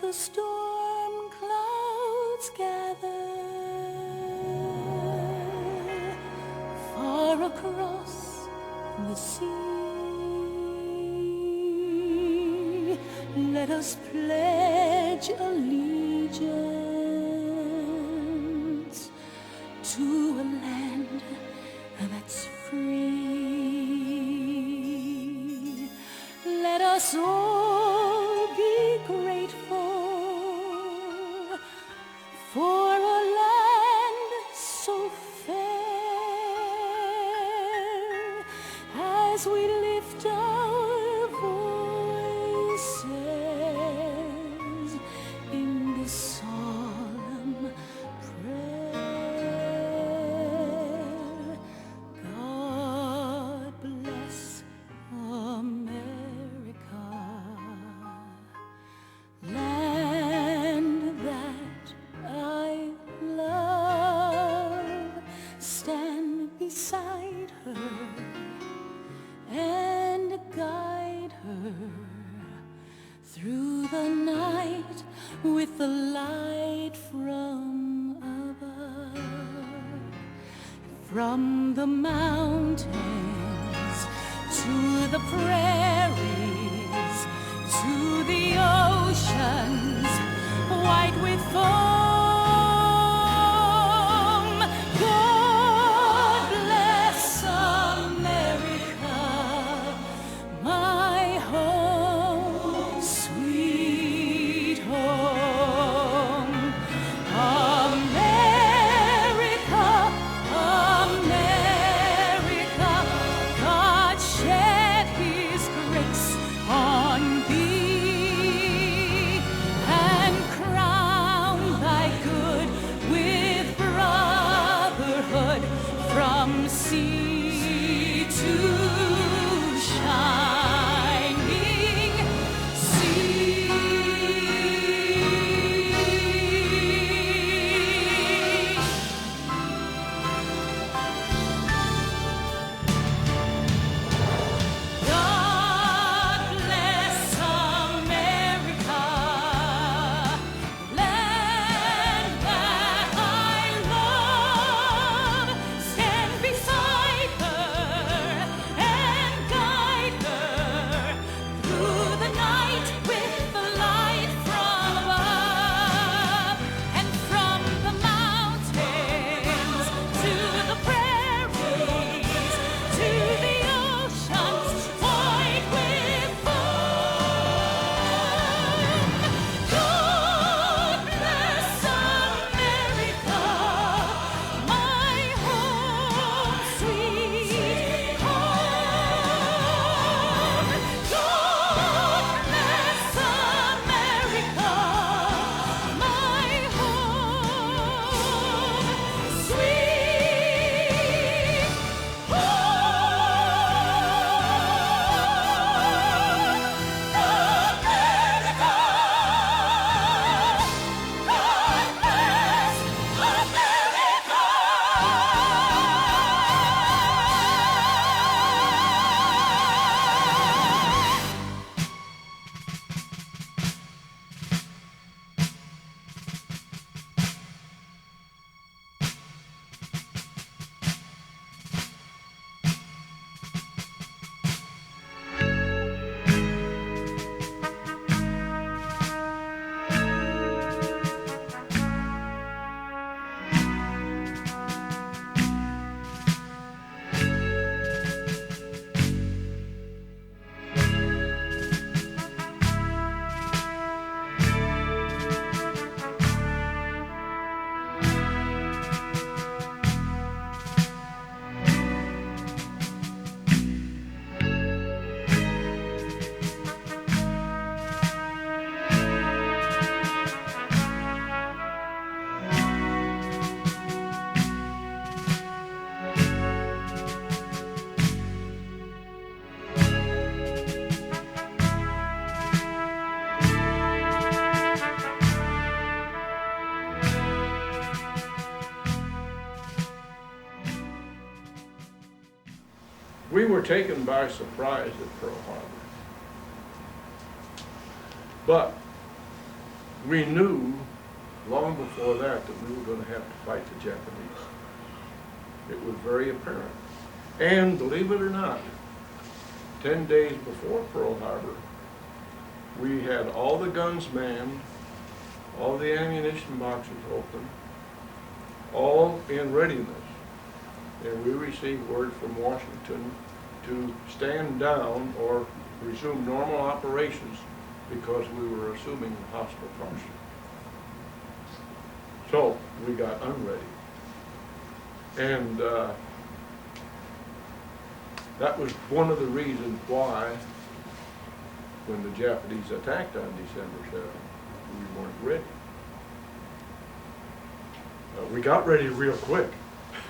the storm clouds gather far across the sea, let us pledge allegiance to a land that's free. Let us all be grateful for a land so fair as we lift our voices in this solemn prayer. God bless America, land that I love. Stand beside her and guide her through the night with the light from above. From the mountains to the prairies, to the oceans white with foam. God bless America, my home, sweet home. America, America, God shed His grace on thee and crown thy good with brotherhood from sea to shining sea. God bless America, land that I love. Stand beside her and guide her through the night with the light from above. And from the mountains to the prairies, to the oceans white with foam. God bless America, my home, sweet home. God bless America, my home, sweet We were taken by surprise at Pearl Harbor. But we knew long before that we were going to have to fight the Japanese. It was very apparent. And believe it or not, 10 days before Pearl Harbor, we had all the guns manned, all the ammunition boxes open, all in readiness. And we received word from Washington to stand down or resume normal operations because we were assuming hostile posture. So we got unready. And that was one of the reasons why, when the Japanese attacked on December 7th, we weren't ready. We got ready real quick,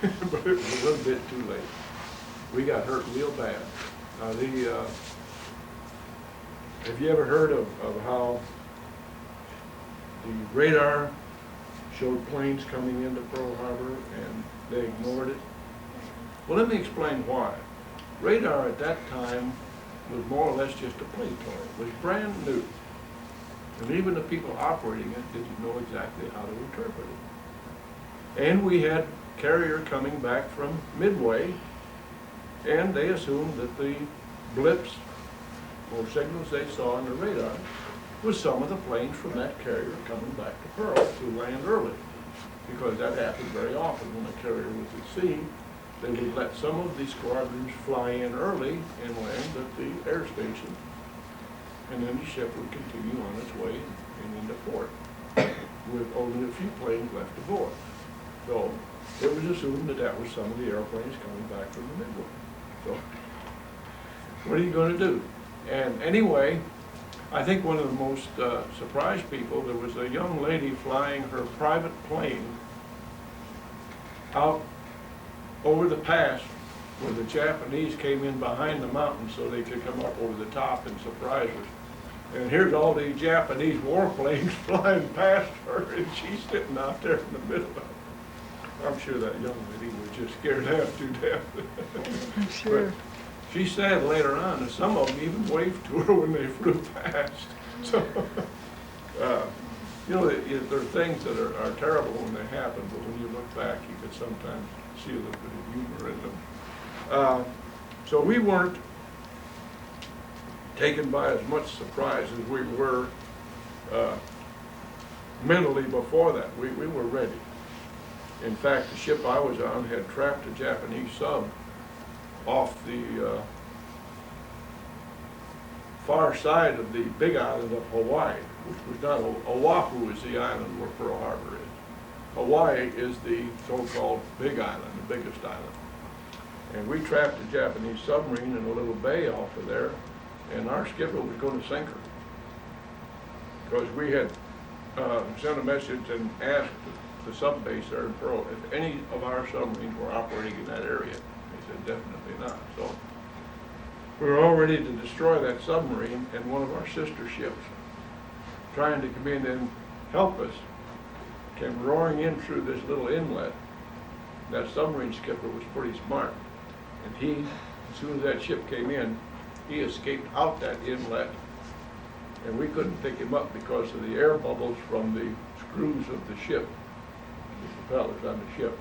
but it was a little bit too late. We got hurt real bad. Have you ever heard of how the radar showed planes coming into Pearl Harbor and they ignored it? Well, let me explain why. Radar at that time was more or less just a play toy. It was brand new. And even the people operating it didn't know exactly how to interpret it. And we had carrier coming back from Midway, and they assumed that the blips or signals they saw on the radar was some of the planes from that carrier coming back to Pearl to land early. Because that happened very often when a carrier was at sea. They would let some of these squadrons fly in early and land at the air station, and then the ship would continue on its way and into port with only a few planes left aboard. So it was assumed that that was some of the airplanes coming back from the Midway. So what are you going to do? And anyway, I think one of the most surprised people, there was a young lady flying her private plane out over the pass where the Japanese came in behind the mountain so they could come up over the top and surprise us. And here's all these Japanese warplanes flying past her, and she's sitting out there in the middle of it. I'm sure that young lady was just scared half to death. I'm sure. But she said later on that some of them even waved to her when they flew past. So, you know, there are things that are terrible when they happen, but when you look back, you could sometimes see a little bit of humor in them. So we weren't taken by as much surprise as we were mentally before that. We were ready. In fact, the ship I was on had trapped a Japanese sub off the far side of the big island of Hawaii, which was not Oahu is the island where Pearl Harbor is. Hawaii is the so-called big island, the biggest island. And we trapped a Japanese submarine in a little bay off of there, and our skipper was going to sink her. Because we had sent a message and asked the sub base there in Pearl if any of our submarines were operating in that area. They said definitely not. So we were all ready to destroy that submarine, and one of our sister ships, trying to come in and help us, came roaring in through this little inlet. That submarine skipper was pretty smart, and he, as soon as that ship came in, he escaped out that inlet, and we couldn't pick him up because of the air bubbles from the screws of the ship, the propellers on the ship,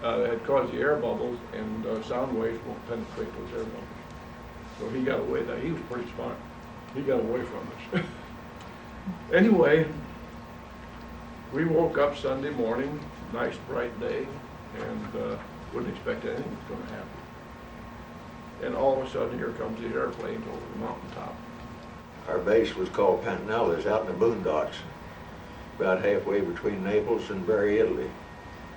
had caused the air bubbles, and sound waves won't penetrate those air bubbles. So he got away. He was pretty smart. He got away from us. Anyway, we woke up Sunday morning, nice bright day, and wouldn't expect anything was going to happen. And all of a sudden, here comes these airplanes over the mountaintop. Our base was called Pantanella. It's out in the boondocks, about halfway between Naples and Bari, Italy.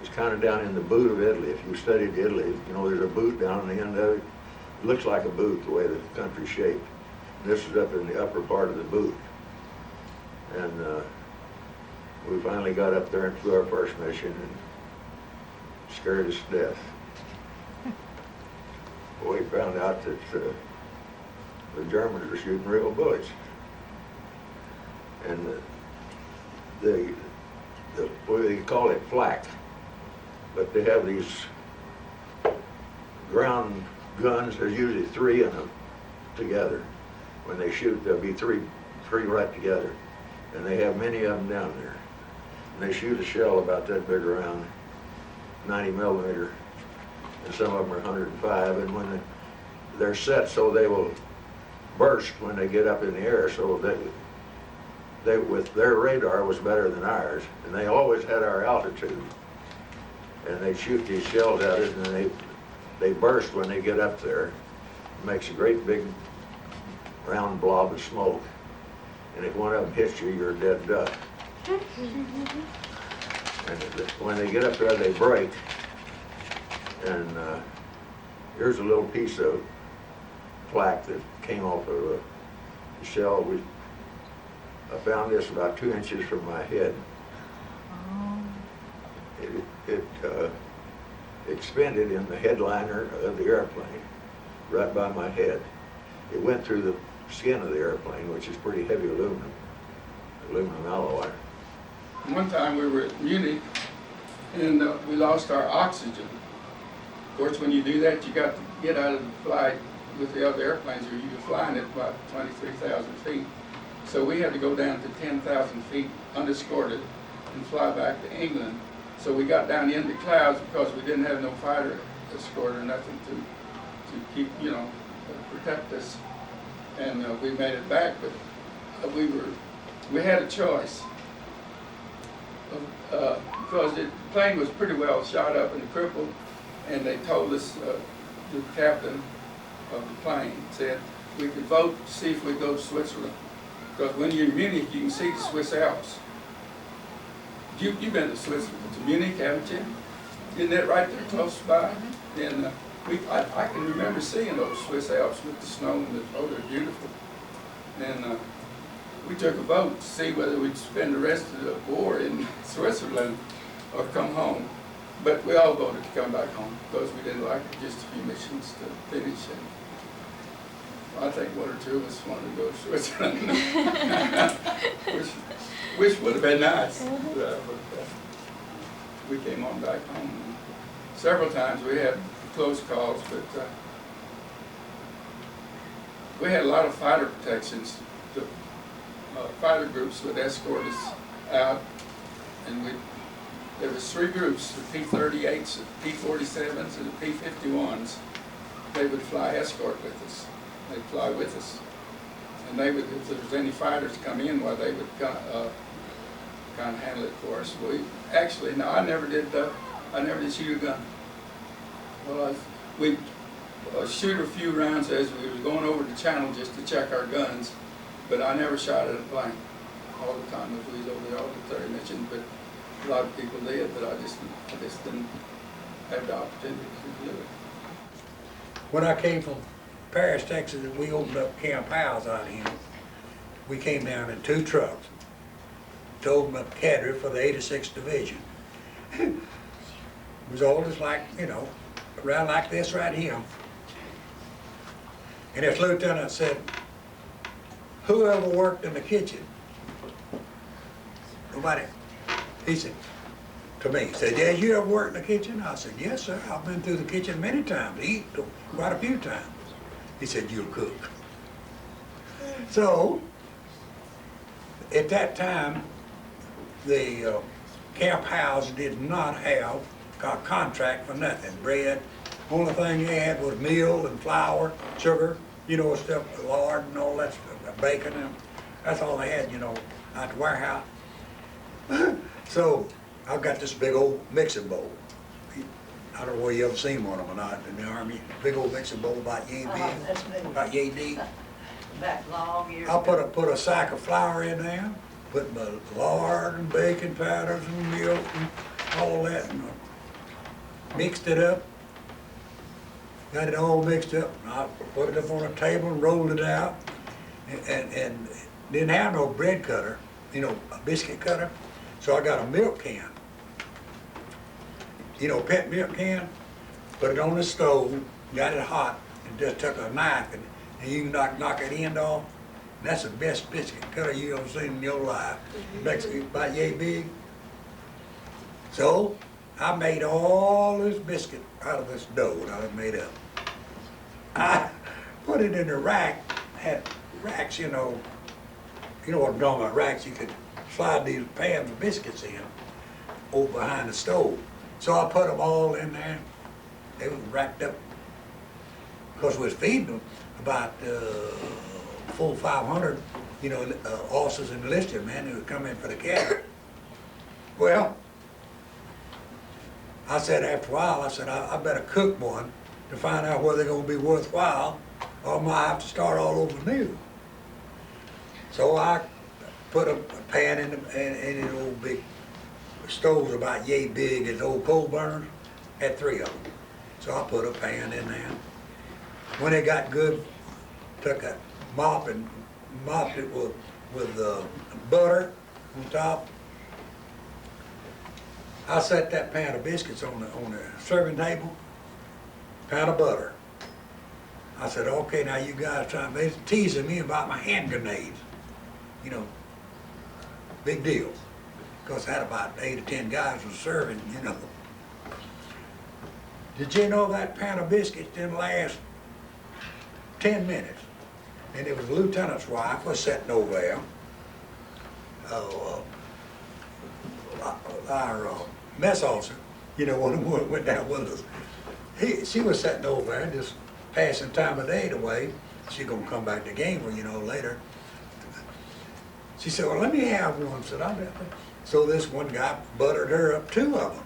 It's kind of down in the boot of Italy. If you studied Italy, you know there's a boot down on the end of it. It looks like a boot the way the country's shaped. This is up in the upper part of the boot. And we finally got up there and flew our first mission and scared us to death. We found out that the Germans were shooting real bullets. And what they call it, flak. But they have these ground guns, there's usually three of them together. When they shoot, there'll be three right together. And they have many of them down there. And they shoot a shell about that big around, 90 millimeter, and some of them are 105. And when they're set so they will burst when they get up in the air, so they with their radar was better than ours, and they always had our altitude. And they shoot these shells at it, and then they burst when they get up there. It makes a great big round blob of smoke. And if one of them hits you, you're a dead duck. And when they get up there, they break. And here's a little piece of plaque that came off of the shell. I found this about 2 inches from my head. It expended in the headliner of the airplane, right by my head. It went through the skin of the airplane, which is pretty heavy aluminum alloy. One time we were at Munich, and we lost our oxygen. Of course, when you do that, you got to get out of the flight with the other airplanes, or you were flying at about 23,000 feet. So we had to go down to 10,000 feet unescorted and fly back to England. So we got down in the clouds because we didn't have no fighter escort or nothing to keep, protect us. And we made it back, but we had a choice. Because the plane was pretty well shot up and crippled, and they told us, the captain of the plane said, we could vote to see if we go to Switzerland. Because when you're in Munich, you can see the Swiss Alps. You've been to Switzerland, to Munich, haven't you? Isn't that right there close by? And I can remember seeing those Swiss Alps with the snow and they're beautiful. And we took a vote to see whether we'd spend the rest of the war in Switzerland or come home. But we all voted to come back home because we didn't like it, just a few missions to finish. And I think one or two of us wanted to go to Switzerland, which would have been nice. But we came on back home. Several times we had close calls, but we had a lot of fighter protections. The fighter groups would escort us out, and there was 3 groups: the P-38s, the P-47s, and the P-51s. They would fly escort with us. They'd fly with us, and they would, if there was any fighters come in, well, they would kind of handle it for us. I never did shoot a gun. Well, we'd shoot a few rounds as we were going over the channel just to check our guns, but I never shot at a plane all the time if we was over there all the 30 missions, but a lot of people did, but I just didn't have the opportunity to do it. When I came from Paris, Texas, and we opened up Camp House out here, we came down in 2 trucks to open up cadre for the 86th Division. It was all just like, around like this right here. And this lieutenant said, whoever worked in the kitchen? Nobody. He said, to me, he said, yeah, you ever worked in the kitchen? I said, yes, sir. I've been through the kitchen many times, eat quite a few times. He said, you'll cook. So, at that time, the Camp House did not have a contract for nothing. Bread, only thing they had was meal and flour, sugar, stuff, lard and all that stuff, bacon, and that's all they had, out the warehouse. So, I've got this big old mixing bowl. I don't know whether you ever seen one of them or not in the Army. Big old mixing bowl about yay big, about yay deep. Back long years. I put a sack of flour in there, put my lard and bacon powders and milk and all that, and mixed it up. Got it all mixed up. And I put it up on a table and rolled it out, and didn't have no bread cutter, a biscuit cutter. So I got a milk can. Pet milk can, put it on the stove, got it hot, and just took a knife and you can knock that end off. And that's the best biscuit cutter you ever seen in your life. It makes it about yay big. So I made all this biscuit out of this dough that I made up. I put it in a rack, had racks, you know what I'm talking about, racks, you could slide these pans of biscuits in over behind the stove. So I put them all in there. They were racked up. Because we was feeding them about 500, you know, officers and enlisted men who would come in for the cattle. Well, I said after a while, I said, I better cook one to find out whether they're gonna be worthwhile, or I might have to start all over new. So I put a pan in an old big stove about yay big as old coal burners, had 3 of them. So I put a pan in there. When it got good, took a mop and mopped it with butter on top. I set that pan of biscuits on the serving table, pan of butter. I said, okay, now you guys try, they're teasing me about my hand grenades. You know, big deal. Because I had about 8 or 10 guys was serving, you know. Did you know that pan of biscuits didn't last 10 minutes? And it was the lieutenant's wife was sitting over there. Our mess officer, you know, one who went down with us. She was sitting over there just passing time of day away. She's gonna come back to Gainesville, you know, later. She said, well, let me have one. I said, I bet. So this one guy buttered her up 2 of them.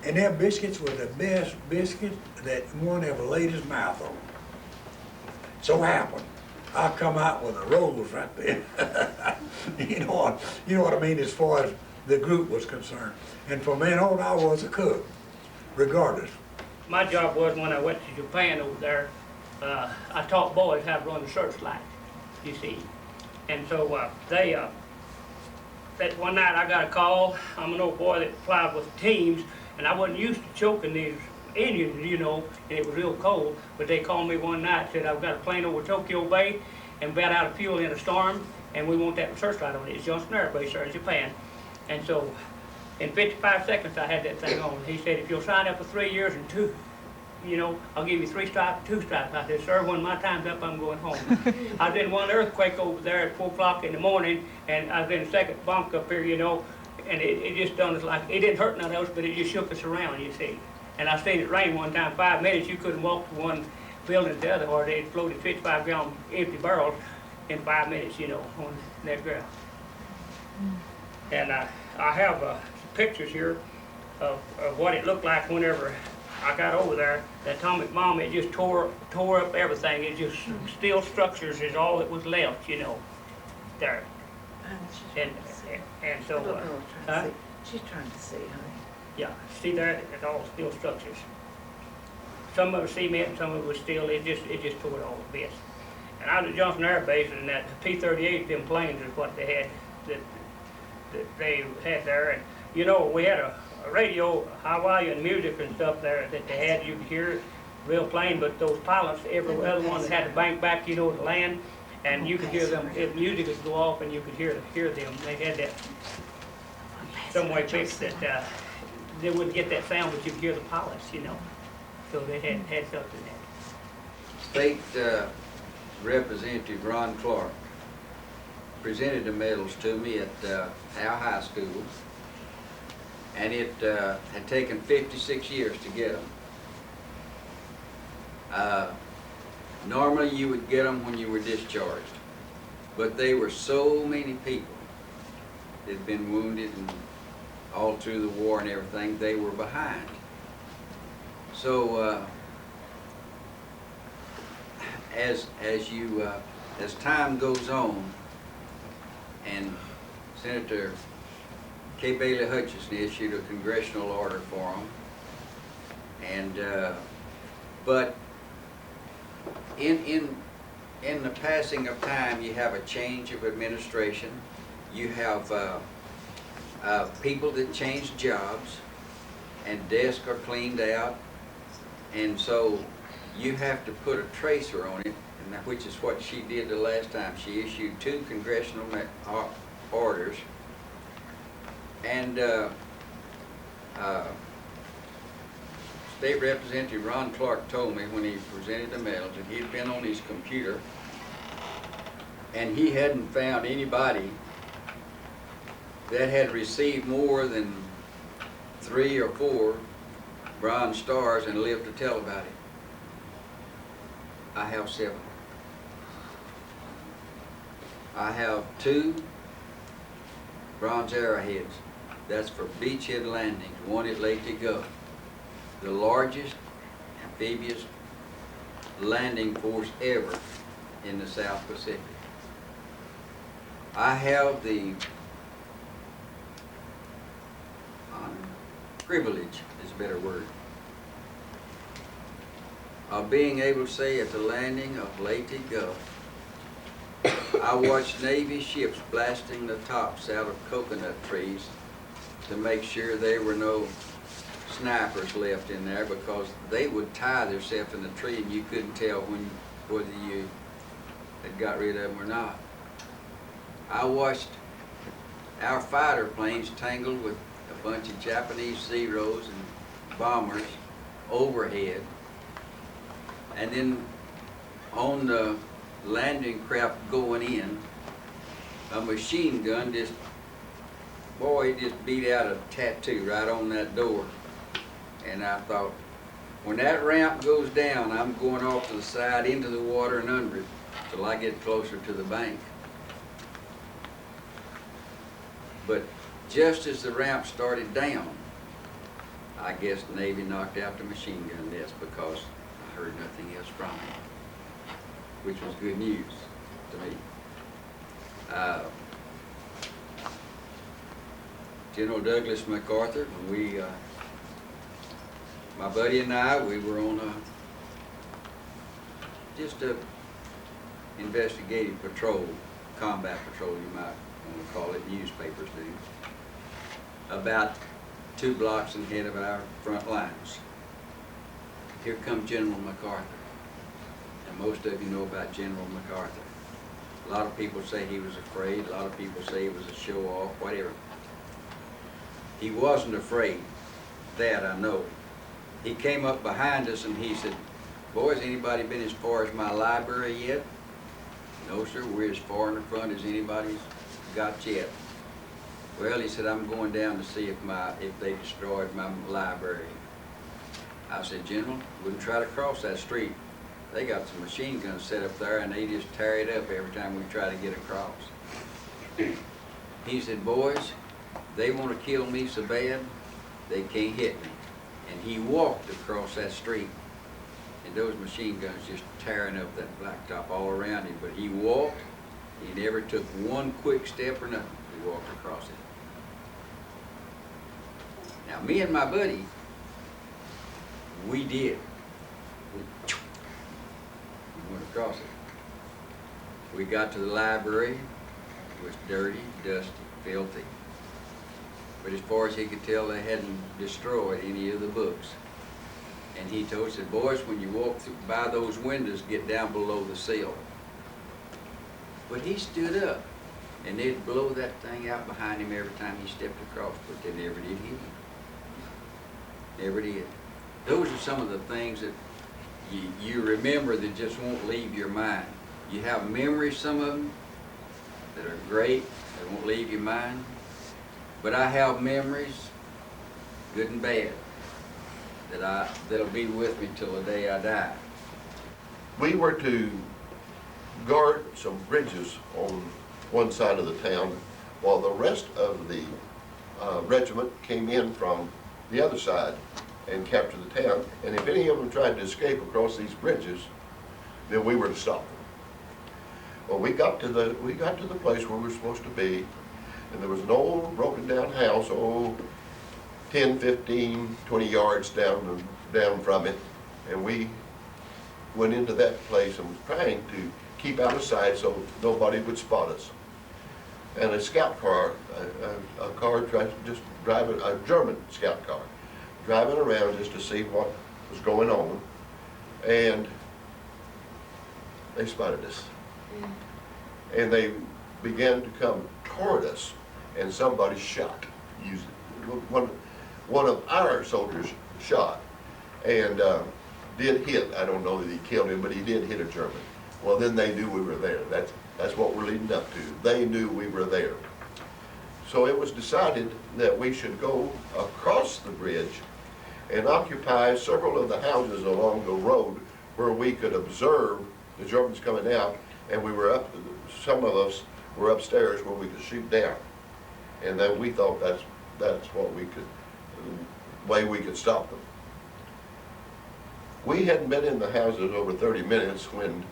And them biscuits were the best biscuits that one ever laid his mouth on. So happened, I come out with a rose right there. You know what I mean, as far as the group was concerned. And from then on, I was a cook, regardless. My job was when I went to Japan over there, I taught boys how to run the searchlight, you see. And so that one night I got a call. I'm an old boy that flied with teams, and I wasn't used to choking these Indians, you know, and it was real cold. But they called me one night, said, I've got a plane over Tokyo Bay and about out of fuel in a storm, and we want that searchlight on it. It's Johnson Air Base there in Japan. And so in 55 seconds I had that thing on. He said, if you'll sign up for 3 years and 2, you know, I'll give you 3 stripes, 2 stripes. I said, sir, when my time's up, I'm going home. I was in one earthquake over there at 4 o'clock in the morning, and I was in the second bunk up here, you know, and it just done us like, it didn't hurt none of us, but it just shook us around, you see. And I seen it rain one time, 5 minutes, you couldn't walk from one building to the other, or they floated 55-gallon empty barrels in 5 minutes, you know, on that ground. And I have pictures here of what it looked like whenever I got over there. The atomic bomb, it just tore up everything. It just, steel structures is all that was left, you know, there. And so, She's trying to see, honey. yeah, see there, it's all steel structures. Some of it was cement, and some of it was steel. It just tore it all to bits. And I was at Johnson Air Base, and that P-38, them planes is what they had, that they had there. And you know, we had a radio, Hawaiian music and stuff there that they had. You could hear it real plain, but those pilots, every other one that had to bank back, you know, to land, and you could hear them. If music would go off, and you could hear them. They had that some way fixed that they wouldn't get that sound, but you could hear the pilots, you know. So they had something there. State Representative Ron Clark presented the medals to me at our high school, and it had taken 56 years to get them. Normally you would get them when you were discharged, but they were so many people that had been wounded and all through the war and everything, they were behind. So as time goes on, and Senator K. Bailey Hutchinson issued a congressional order for them, and but in the passing of time, you have a change of administration. You have people that change jobs, and desks are cleaned out, and so you have to put a tracer on it, and which is what she did the last time. She issued 2 congressional orders, and State Representative Ron Clark told me when he presented the medals that he had been on his computer And he hadn't found anybody that had received more than 3 or 4 bronze stars and lived to tell about it. I have 7. I have 2 bronze arrowheads. That's for beachhead landings, one at Lake Go, the largest amphibious landing force ever in the South Pacific. I have the honor, privilege is a better word, of being able to say at the landing of Lake Go, I watched Navy ships blasting the tops out of coconut trees to make sure there were no snipers left in there, because they would tie themselves in the tree and you couldn't tell whether you had got rid of them or not. I watched our fighter planes tangled with a bunch of Japanese Zeros and bombers overhead, and then on the landing craft going in, a machine gun just beat out a tattoo right on that door. And I thought, when that ramp goes down, I'm going off to the side into the water and under it till I get closer to the bank. But just as the ramp started down, I guess the Navy knocked out the machine gun nest, because I heard nothing else from it, which was good news to me. General Douglas MacArthur, when my buddy and I, we were on just a investigative patrol, combat patrol you might want to call it, newspapers do, about 2 blocks ahead of our front lines. Here comes General MacArthur, and most of you know about General MacArthur. A lot of people say he was afraid, a lot of people say he was a show-off, whatever. He wasn't afraid, that I know. He came up behind us and he said, "Boys, anybody been as far as my library yet?" "No, sir, we're as far in the front as anybody's got yet." "Well," he said, "I'm going down to see if they destroyed my library." I said, "General, wouldn't try to cross that street. They got some machine guns set up there and they just tear it up every time we try to get across." He said, "Boys, they want to kill me so bad, they can't hit me." And he walked across that street, and those machine guns just tearing up that blacktop all around him. But he walked, he never took one quick step or nothing. He walked across it. Now, me and my buddy, we did. We went across it. We got to the library. It was dirty, dusty, filthy. But as far as he could tell, they hadn't destroyed any of the books. And he told us, said, "Boys, when you walk by those windows, get down below the sill." But he stood up, and they'd blow that thing out behind him every time he stepped across, but they never did hit him. Never did. Those are some of the things that you remember that just won't leave your mind. You have memories, some of them, that are great, that won't leave your mind. But I have memories, good and bad, that'll be with me till the day I die. We were to guard some bridges on one side of the town while the rest of the regiment came in from the other side and captured the town. And if any of them tried to escape across these bridges, then we were to stop them. Well, we got to the place where we were supposed to be, and there was an old broken down house, 10, 15, 20 yards down from it. And we went into that place and was trying to keep out of sight so nobody would spot us. And a scout car, a car tried to just drive a German scout car, driving around just to see what was going on. And they spotted us. And they began to come toward us, and somebody shot. One of our soldiers shot and did hit. I don't know that he killed him, but he did hit a German. Well, then they knew we were there. That's what we're leading up to. They knew we were there. So it was decided that we should go across the bridge and occupy several of the houses along the road where we could observe the Germans coming out, and we were up, some of us were upstairs where we could shoot down. And then we thought that's what we could, the way we could stop them. We hadn't been in the houses over 30 minutes when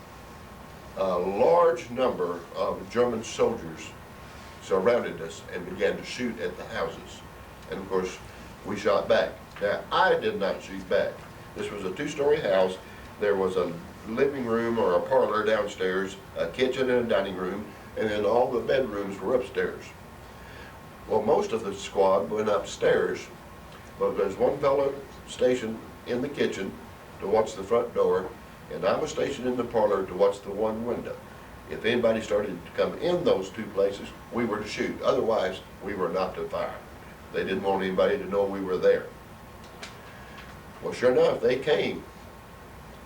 a large number of German soldiers surrounded us and began to shoot at the houses. And of course, we shot back. Now, I did not shoot back. This was a two-story house. There was a living room or a parlor downstairs, a kitchen and a dining room, and then all the bedrooms were upstairs. Well, most of the squad went upstairs, but there's one fellow stationed in the kitchen to watch the front door, and I was stationed in the parlor to watch the one window. If anybody started to come in those two places, we were to shoot. Otherwise, we were not to fire. They didn't want anybody to know we were there. Well, sure enough, they came,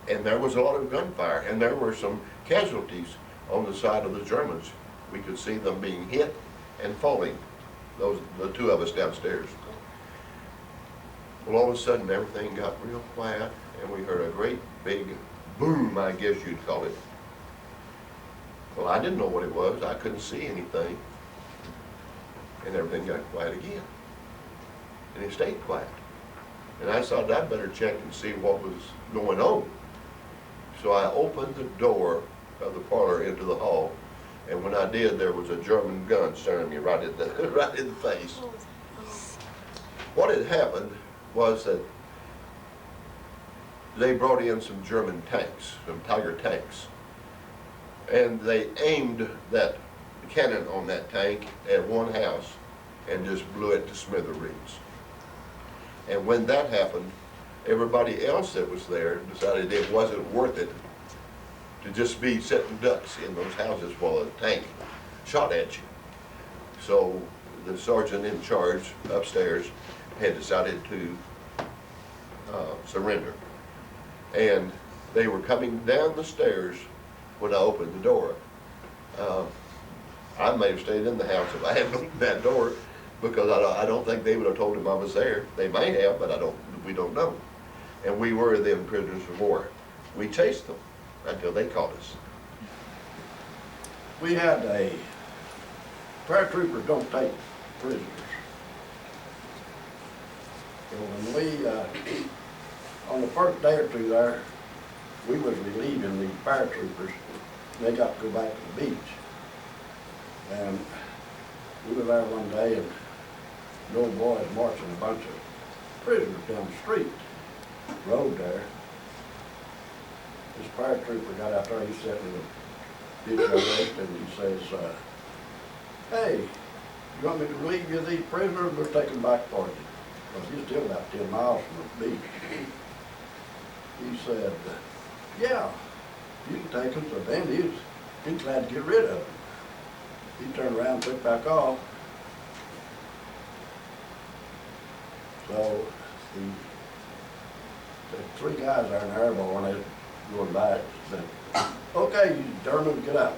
and there was a lot of gunfire, and there were some casualties on the side of the Germans. We could see them being hit and falling, the two of us downstairs. Well, all of a sudden, everything got real quiet, and we heard a great big boom, I guess you'd call it. Well, I didn't know what it was. I couldn't see anything. And everything got quiet again. And it stayed quiet. And I thought I'd better check and see what was going on. So I opened the door of the parlor into the hall, and when I did, there was a German gun staring me right in the face. What had happened was that they brought in some German tanks, some Tiger tanks, and they aimed that cannon on that tank at one house and just blew it to smithereens. And when that happened, everybody else that was there decided it wasn't worth it to just be sitting ducks in those houses while a tank shot at you. So the sergeant in charge upstairs had decided to surrender. And they were coming down the stairs when I opened the door. I may have stayed in the house if I hadn't opened that door, because I don't think they would have told him I was there. They may have, but we don't know. And we were then prisoners of war. We chased them until they caught us. We had paratroopers don't take prisoners. So when we, on the first day or two there, we was relieving the paratroopers. They got to go back to the beach. And we were there one day, and the old boys marching a bunch of prisoners down the street, road there. This paratrooper got out there, he sat in the ditch arrest, and he says, hey, you want me to relieve you of these prisoners? We'll take them back for you. Because he's still about 10 miles from the beach. He said, yeah, you can take them. So then he's glad to get rid of them. He turned around and took back off. So the three guys there in the airborne, they going back, said, okay, you Germans, get out.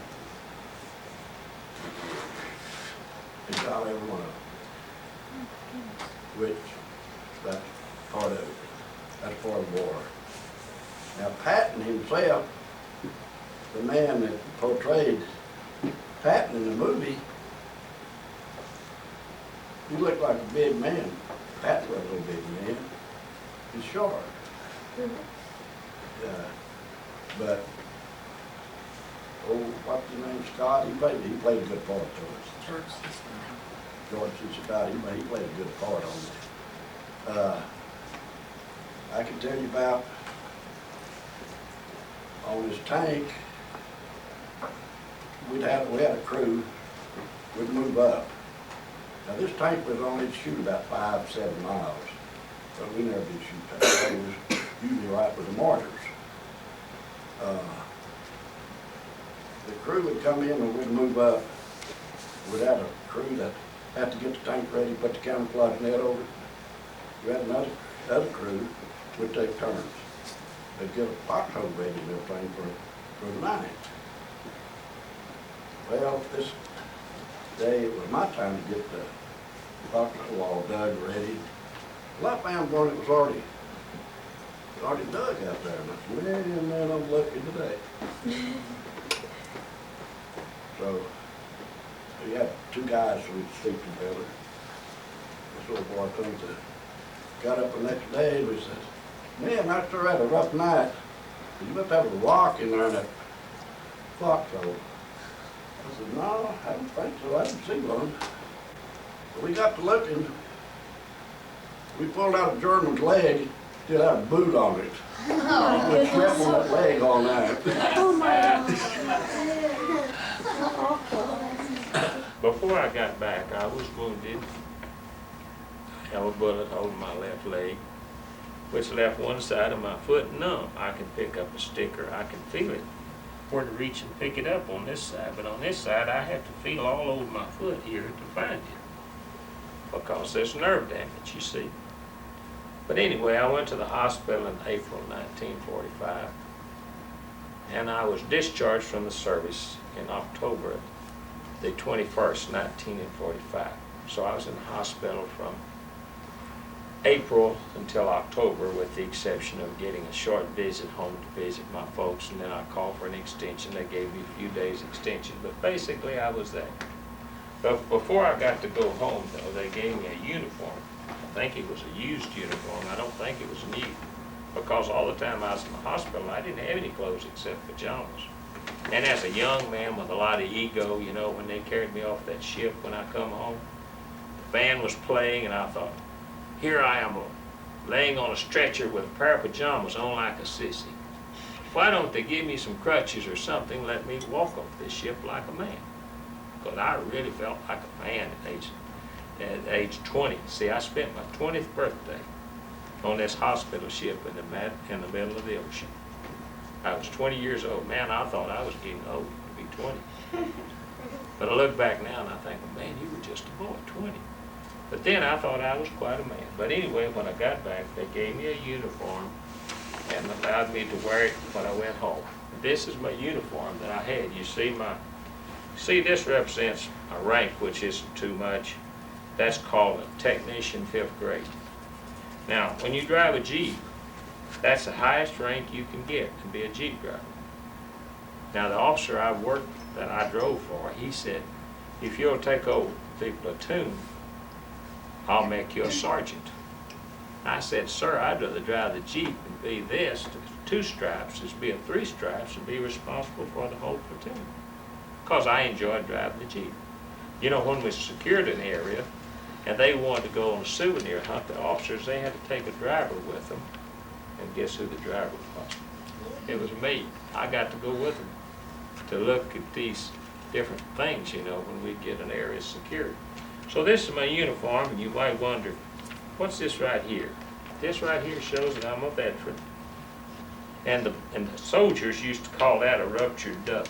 He shot every one of them. Which, that's part of it. That's part of the war. Now Patton himself, the man that portrayed Patton in the movie, he looked like a big man. Patton was a little big man. He's short. But what's his name, Scott? He played a good part to us. George C. Scott, he played a good part on it. I can tell you about on this tank. We had a crew. We'd move up. Now this tank was only to shoot about 5-7 miles, but we never did shoot that. It was usually right with the mortars. The crew would come in and we'd move up. We'd have a crew that had to get the tank ready, put the camouflage net over it. We had another crew would take turns. They'd get a foxhole ready and everything for the night. Well, this day, it was my time to get the buckets all dug and ready. Well, I found one that was already dug out there, and I said, man, I'm lucky today. So, we had two guys who would sleep together. This old boy comes to, got up the next day and we said, man, I sure had a rough night. You must have a rock in there in that foxhole. I said, no, I don't think so. I didn't see one. But we got to looking. We pulled out a German's leg, still had a boot on it. Oh, He was sweating on that leg all night. Before I got back, I was wounded. I have a bullet hole in my left leg, which left one side of my foot numb. I can pick up a sticker, I can feel it, where to reach and pick it up on this side. But on this side, I have to feel all over my foot here to find it, because there's nerve damage, you see. But anyway, I went to the hospital in April 1945, and I was discharged from the service in October the 21st, 1945. So I was in the hospital from April until October, with the exception of getting a short visit home to visit my folks, and then I called for an extension. They gave me a few days extension, but basically I was there. But before I got to go home, though, they gave me a uniform. I think it was a used uniform. I don't think it was new, because all the time I was in the hospital, I didn't have any clothes except pajamas. And as a young man with a lot of ego, you know, when they carried me off that ship when I come home, the band was playing, and I thought, here I am laying on a stretcher with a pair of pajamas on like a sissy. Why don't they give me some crutches or something, let me walk off this ship like a man? Because I really felt like a man at age 20. See, I spent my 20th birthday on this hospital ship in the middle of the ocean. I was 20 years old. Man, I thought I was getting old to be 20. But I look back now and I think, well, man, you were just a boy, 20. But then I thought I was quite a man. But anyway, when I got back, they gave me a uniform and allowed me to wear it when I went home. This is my uniform that I had. You see, this represents a rank, which isn't too much. That's called a technician 5th grade. Now, when you drive a Jeep, that's the highest rank you can get to be a Jeep driver. Now, the officer that I drove for, he said, if you'll take over the platoon, I'll make you a sergeant. I said, sir, I'd rather drive the Jeep and be this, 2 stripes, as be a 3 stripes, and be responsible for the whole platoon. Because I enjoyed driving the Jeep. You know, when we secured an area, and they wanted to go on a souvenir hunt, the officers, they had to take a driver with them. And guess who the driver was? It was me. I got to go with them to look at these different things, you know, when we get an area secured. So this is my uniform, and you might wonder, what's this right here? This right here shows that I'm a veteran. And the soldiers used to call that a ruptured duck.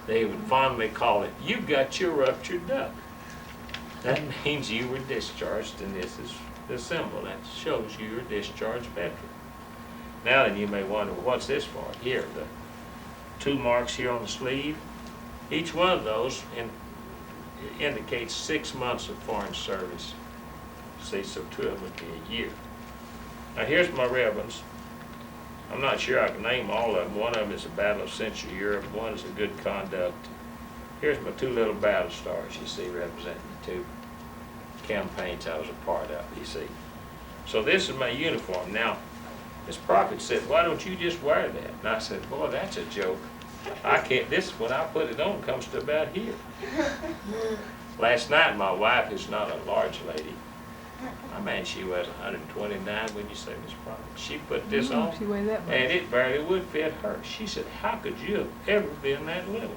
They would fondly call it, you got your ruptured duck. That means you were discharged, and this is the symbol that shows you're a discharged veteran. Now then, you may wonder, what's this for? Here, the 2 marks here on the sleeve. Each one of those indicates 6 months of foreign service. See, so 2 of them would be a year. Now here's my ribbons. I'm not sure I can name all of them. One of them is a Battle of Central Europe. One is a good conduct. Here's my 2 little battle stars, you see, representing the 2 campaigns I was a part of, you see. So this is my uniform. Now, this prophet said, why don't you just wear that? And I said, boy, that's a joke. I can't, this, when I put it on, comes to about here. Last night, my wife is not a large lady. I mean, she was 129 when you say Miss Prophet. She put this on, She weighed that much. and it barely would fit her. She said, how could you have ever been that little?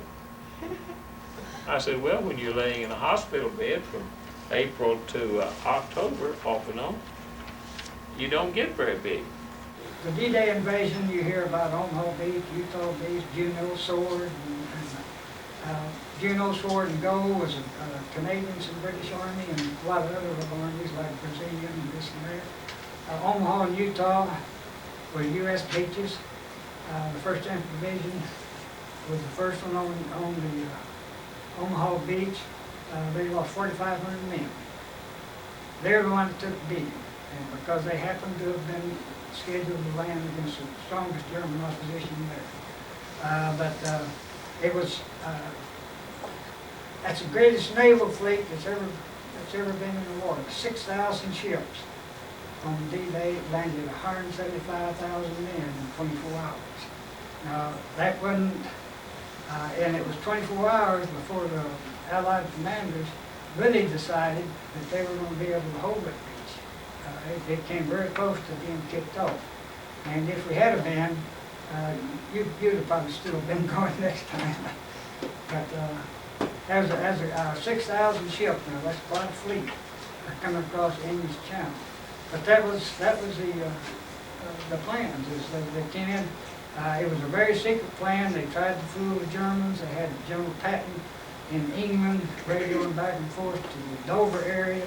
I said, well, when you're laying in a hospital bed from April to October, off and on, you don't get very big. The D-Day invasion, you hear about Omaha Beach, Utah Beach, Juneau Sword. Juneau Sword and Gold was Canadians in the British Army, and a lot of other little armies like Brazilian and this and that. Omaha and Utah were U.S. beaches. The 1st Infantry Division was the first one on the beach, they lost 4,500 men. They're the ones that took the beating, and because they happened to have been scheduled to land against the strongest German opposition there. It was, that's the greatest naval fleet that's ever been in the water. 6,000 ships. On D-Day, it landed 175,000 men in 24 hours. Now, that wasn't, and it was 24 hours before the Allied commanders really decided that they were going to be able to hold that beach. It came very close to being kicked off. And if we had been, you'd have probably still been going next time. But as a 6,000 ship, now that's quite a fleet coming across the English Channel. But that was the plans. Is that they came in. It was a very secret plan. They tried to fool the Germans. They had General Patton in England radioing back and forth to the Dover area,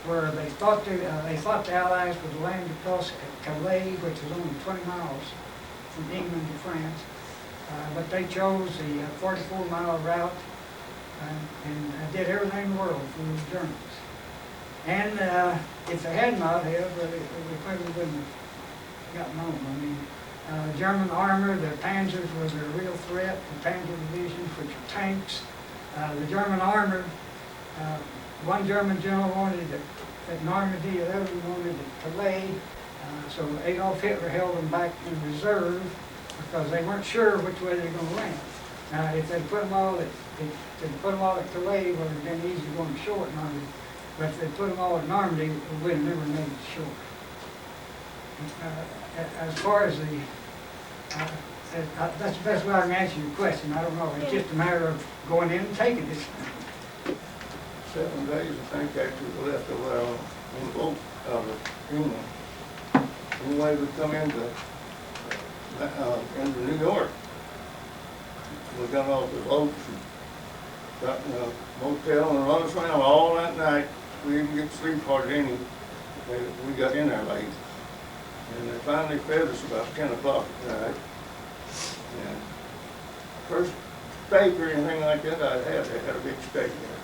where they thought the Allies would land across Calais, which is only 20 miles from England to France. But they chose the 44-mile route and did everything in the world for the Germans. And if they had not, however, they probably wouldn't have gotten on. I mean, German armor, the Panzers was a real threat, the Panzer divisions, which were tanks. The German armor, one German general wanted it at Normandy, the other one wanted it at Calais. So Adolf Hitler held them back in reserve because they weren't sure which way they were going to land. Now, if they'd put them all at Calais, well, it'd been easy going to shore at Normandy. But if they put them all at Normandy, we would have never made it to shore. As far as that's the best way I can answer your question. I don't know. It's just a matter of going in and taking it. 7 days, I think, after we left over on the boat out of England. Anyway, we come into New York. We got off the boat and got in a motel and run us around all that night. We didn't get sleep hardly any. We got in there late. And they finally fed us about 10 o'clock at night. And first steak or anything like that I had, they had a big steak there.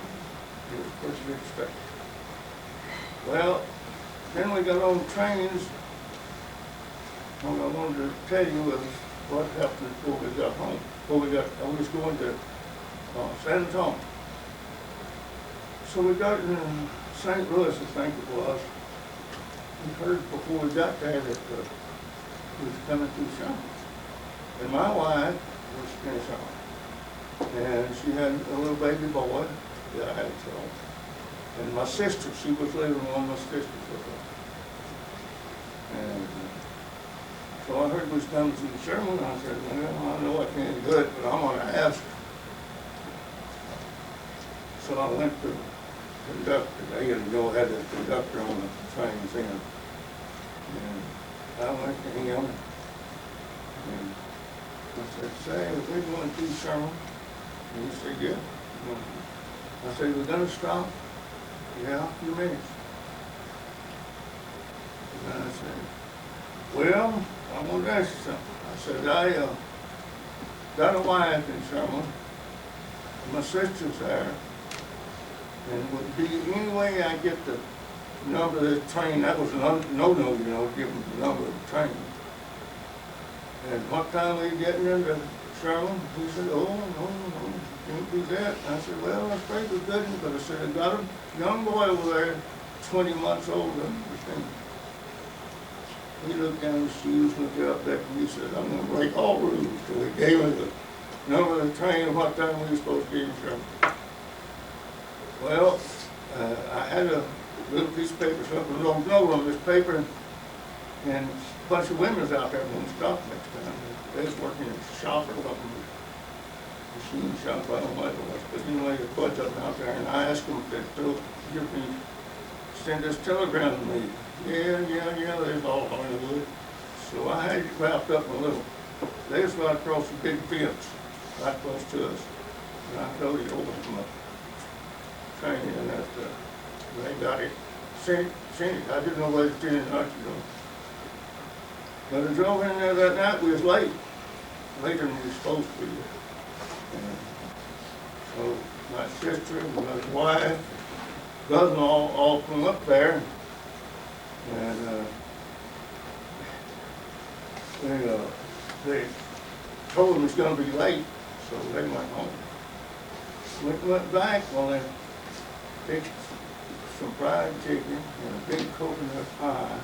It was the first big steak. Well, then we got on trains. What I wanted to tell you was what happened before we got home. I was going to San Antonio. So we got in St. Louis, I think it was. We heard before we got there that we was coming through Charlotte. And my wife was in Charlotte. And she had a little baby boy that I had so. And my sister, she was living with one of my sisters with her. And so I heard we was coming to the Sherman. I said, well, I know I can't do it, but I'm going to ask her. So I went to the conductor. They didn't know had the conductor on the trains in. And I went to him. And I said, say, we're going through Sherman. And he said, yeah. I said, we're going to stop? Yeah, a few minutes. And I said, well, I want to ask you something. I said, I got a wife in Sherman. My sister's there. And would be any way I get the number of the train, that was a no-no, you know, give them the number of the train. And what time were you getting into Sherman? He said, oh, no, can't do that. I said, well, I afraid we couldn't, but I said, I got a young boy over there, 20 months older. He looked down his shoes, looked up there, and he said, I'm going to break all rules. So he gave me the number of the train and what time we were supposed to be in Sherman. Well, I had a little piece of paper, something wrong on this paper, and a bunch of women was out there when we stopped next time. They was working in a shop or something, machine shop, I don't know what it was, but anyway, they put something out there, and I asked them if they'd send this telegram to me. Yeah, there's all Hollywood. So I had it wrapped up in a little, they was right across the big fence, right close to us, and I told you to open them up. And that they got it, sent it. I didn't know whether it did or not, you know. But I drove in there that night. We was late, later than we were supposed to be. And so my sister, my wife, cousin all come up there. And, they told them it's gonna be late, so they went home. We went back, well, they fixed some fried chicken and a big coconut pie.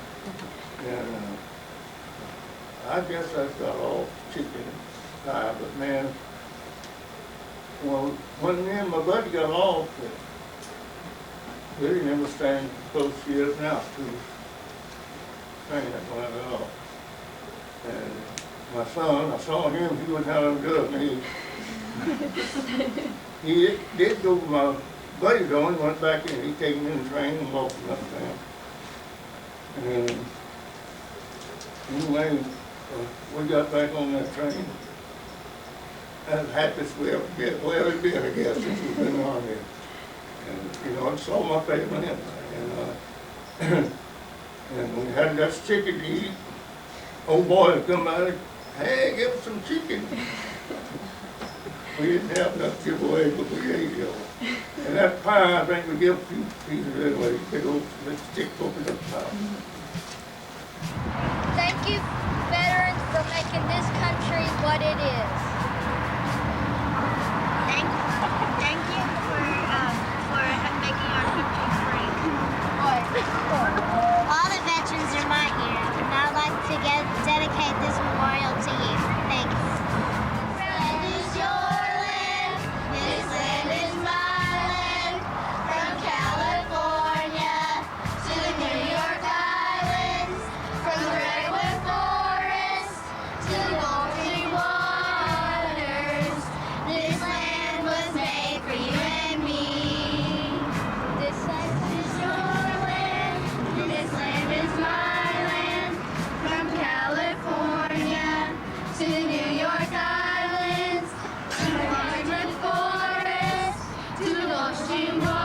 And, I guess I got all chicken and pie, but man, well, when me and my buddy got off, we didn't ever stand close to he is now, to the train that went off. And my son, I saw him, he was having good, and he did go with my buddy going, went back in, he taken me in the train and walked him uptown. And anyway, we got back on that train. As happiest we ever been, I guess, since we've been on here. And, I saw my family and we had that chicken to eat. Old boy would come by and, hey, give us some chicken. We didn't have enough to give away, but we ate it all. And that pie, I think we give a few pieces anyway, big old stick coconut pie. Thank you, veterans, for making this country what it is. Thank you for making our country free. All the veterans are my heroes, and I'd like to dedicate this memorial to you. Thank you. Land is your land, this land is my land. From California to the New York Islands, from the redwood forest to the golden waters, this land was made for you and me. This land is your land, and this land is my land. From California to the New York Islands, to the redwood forest, to the ocean.